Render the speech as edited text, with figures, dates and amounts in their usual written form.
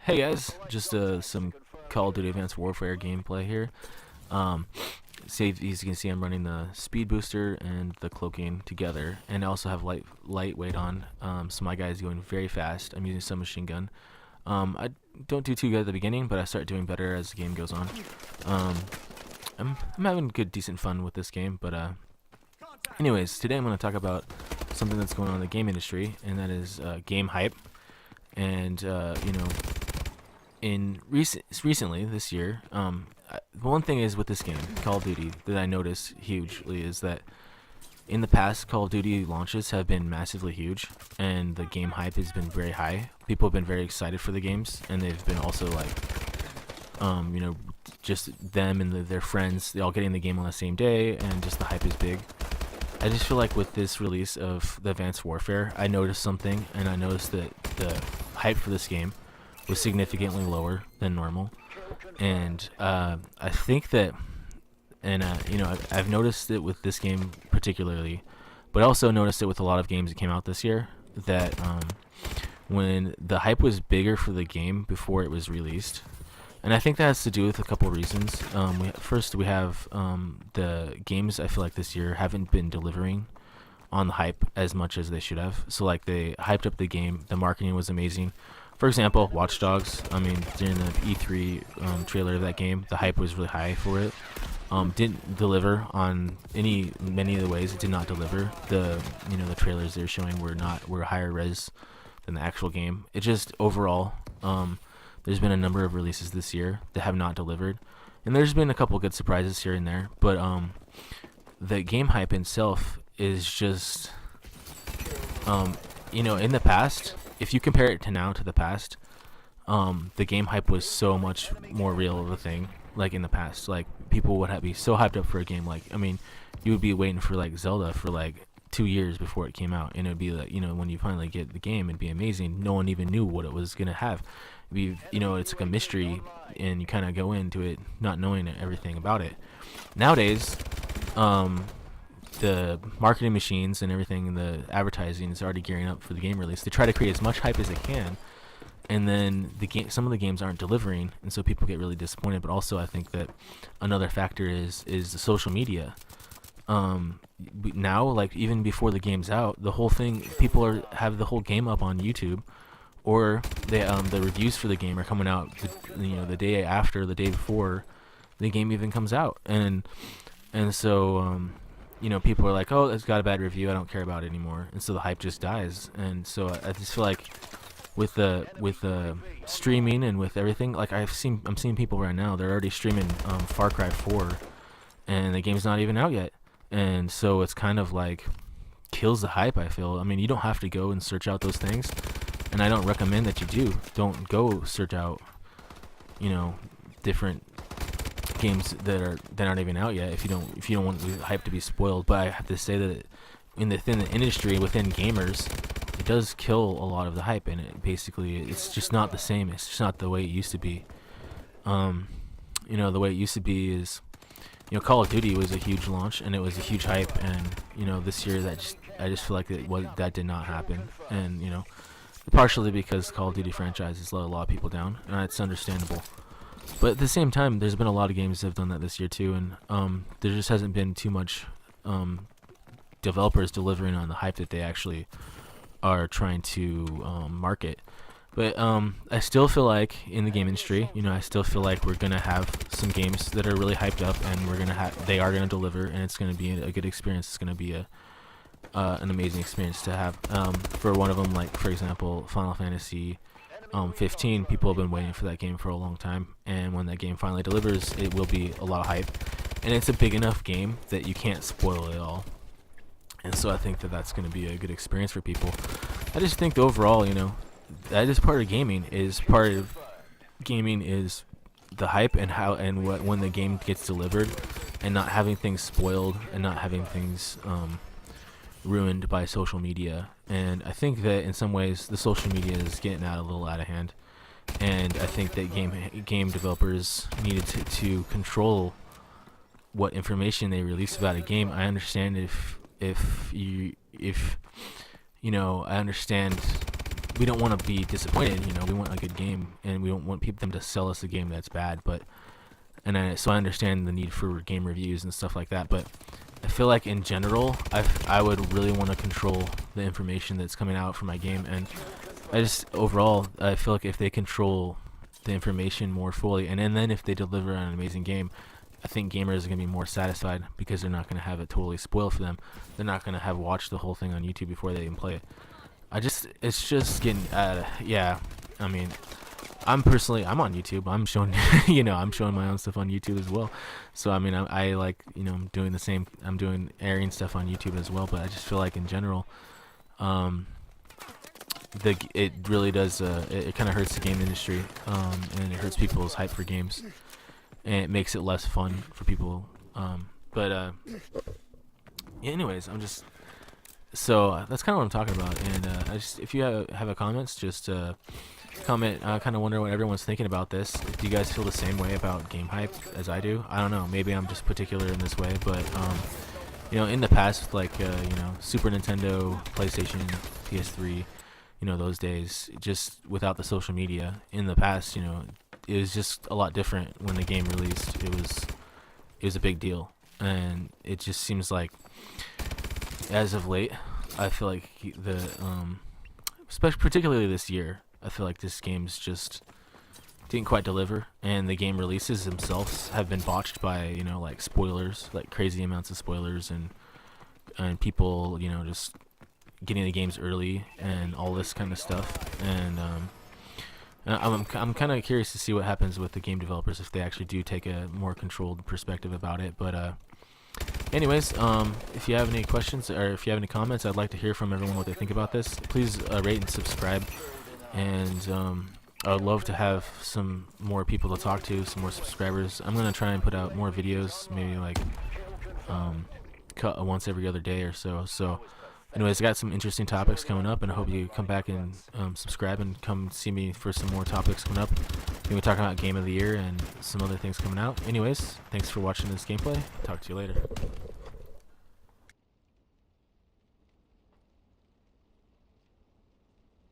Hey guys, just some Call of Duty Advanced Warfare gameplay here. Um, as you can see, I'm running the speed booster and the cloaking together, and I also have lightweight on. So my guy's going very fast. I'm using submachine gun. I don't do too good at the beginning, but I start doing better as the game goes on. Um, I'm having good, decent fun with this game, but anyways, today I'm going to talk about something that's going on in the game industry, and that is game hype. And recently this year, one thing is with this game, Call of Duty, that I notice hugely is that in the past, Call of Duty launches have been massively huge, and the game hype has been very high. People have been very excited for the games, and they've been also like, just them and their friends, they all getting the game on the same day, and just the hype is big. I just feel like with this release of the Advanced Warfare, I noticed something, and I noticed that the hype for this game was significantly lower than normal. And I think that, and I've noticed it with this game particularly, but I also noticed it with a lot of games that came out this year, that when the hype was bigger for the game before it was released, and I think that has to do with a couple reasons. First, we have the games I feel like this year haven't been delivering on the hype as much as they should have. So like they hyped up the game, the marketing was amazing. For example, Watch Dogs. I mean, during the E3 trailer of that game, the hype was really high for it. Didn't deliver on many of the ways. It did not deliver. The trailers they were showing were higher res than the actual game. It just overall. There's been a number of releases this year that have not delivered, and there's been a couple good surprises here and there. But the game hype itself is just, in the past, if you compare it to now to the past, the game hype was so much more real of a thing. Like in the past, like people would be so hyped up for a game. Like you would be waiting for like Zelda for like 2 years before it came out, and it'd be like when you finally get the game, it'd be amazing. No one even knew what it was gonna have. It's like a mystery, and you kind of go into it not knowing everything about it. Nowadays, the marketing machines and everything, the advertising is already gearing up for the game release. They try to create as much hype as they can, and then some of the games aren't delivering, and so people get really disappointed. But also, I think that another factor is the social media. Now, like even before the game's out, the whole thing, people have the whole game up on YouTube, or the reviews for the game are coming out the day after, the day before the game even comes out, and so people are like, oh, it's got a bad review, I don't care about it anymore, and so the hype just dies. And so I just feel like with the streaming and with everything, like I'm seeing people right now, they're already streaming Far Cry 4, and the game's not even out yet, and so it's kind of like kills the hype, I feel. I mean, you don't have to go and search out those things, and I don't recommend that you do. Don't go search out different games that aren't even out yet if you don't want the hype to be spoiled. But I have to say that within the industry, within gamers, it does kill a lot of the hype, and it's just not the same. It's just not the way it used to be. The way it used to be is Call of Duty was a huge launch, and it was a huge hype, and this year I just feel like that did not happen. And partially because Call of Duty franchise has let a lot of people down, and it's understandable. But at the same time, there's been a lot of games that have done that this year too, and there just hasn't been too much developers delivering on the hype that they actually are trying to market. But I still feel like in the game industry, I still feel like we're gonna have some games that are really hyped up, and they are gonna deliver, and it's gonna be a good experience. It's gonna be an amazing experience to have. For one of them, like for example, Final Fantasy 15, people have been waiting for that game for a long time, and when that game finally delivers, it will be a lot of hype, and it's a big enough game that you can't spoil it all. And so I think that that's going to be a good experience for people. I just think overall, that is part of gaming. Is the hype and when the game gets delivered, and not having things spoiled, and not having things ruined by social media. And I think that in some ways the social media is getting a little out of hand, and I think that game developers needed to control what information they release about a game. I understand I understand we don't want to be disappointed. You know, we want a good game, and we don't want them to sell us a game that's bad. So I understand the need for game reviews and stuff like that. But I feel like in general, I would really want to control the information that's coming out from my game, and overall, I feel like if they control the information more fully, and then if they deliver on an amazing game, I think gamers are going to be more satisfied because they're not going to have it totally spoiled for them. They're not going to have watched the whole thing on YouTube before they even play it. It's just getting, yeah, I mean, I'm on YouTube. I'm showing, I'm showing my own stuff on YouTube as well. So, I mean, I like, I'm doing the same, I'm doing airing stuff on YouTube as well, but I just feel like in general, it really does, it kind of hurts the game industry, and it hurts people's hype for games, and it makes it less fun for people. Yeah, anyways, so that's kind of what I'm talking about. And if you have a comments, just comment. I kind of wonder what everyone's thinking about this. Do you guys feel the same way about game hype as I do? I don't know. Maybe I'm just particular in this way, but in the past, like Super Nintendo, PlayStation, PS3, those days, just without the social media. In the past, it was just a lot different when the game released. It was a big deal, and it just seems like, as of late, I feel like especially particularly this year, I feel like this game's just didn't quite deliver, and the game releases themselves have been botched by like spoilers, like crazy amounts of spoilers, and people just getting the games early and all this kind of stuff. And I'm kind of curious to see what happens with the game developers if they actually do take a more controlled perspective about it. But anyways, if you have any questions or if you have any comments, I'd like to hear from everyone what they think about this. Please rate and subscribe, and I would love to have some more people to talk to, some more subscribers. I'm gonna try and put out more videos, maybe like cut once every other day or so. So anyways, I got some interesting topics coming up, and I hope you come back and subscribe and come see me for some more topics coming up. We're talking about Game of the Year and some other things coming out. Anyways, thanks for watching this gameplay. Talk to you later.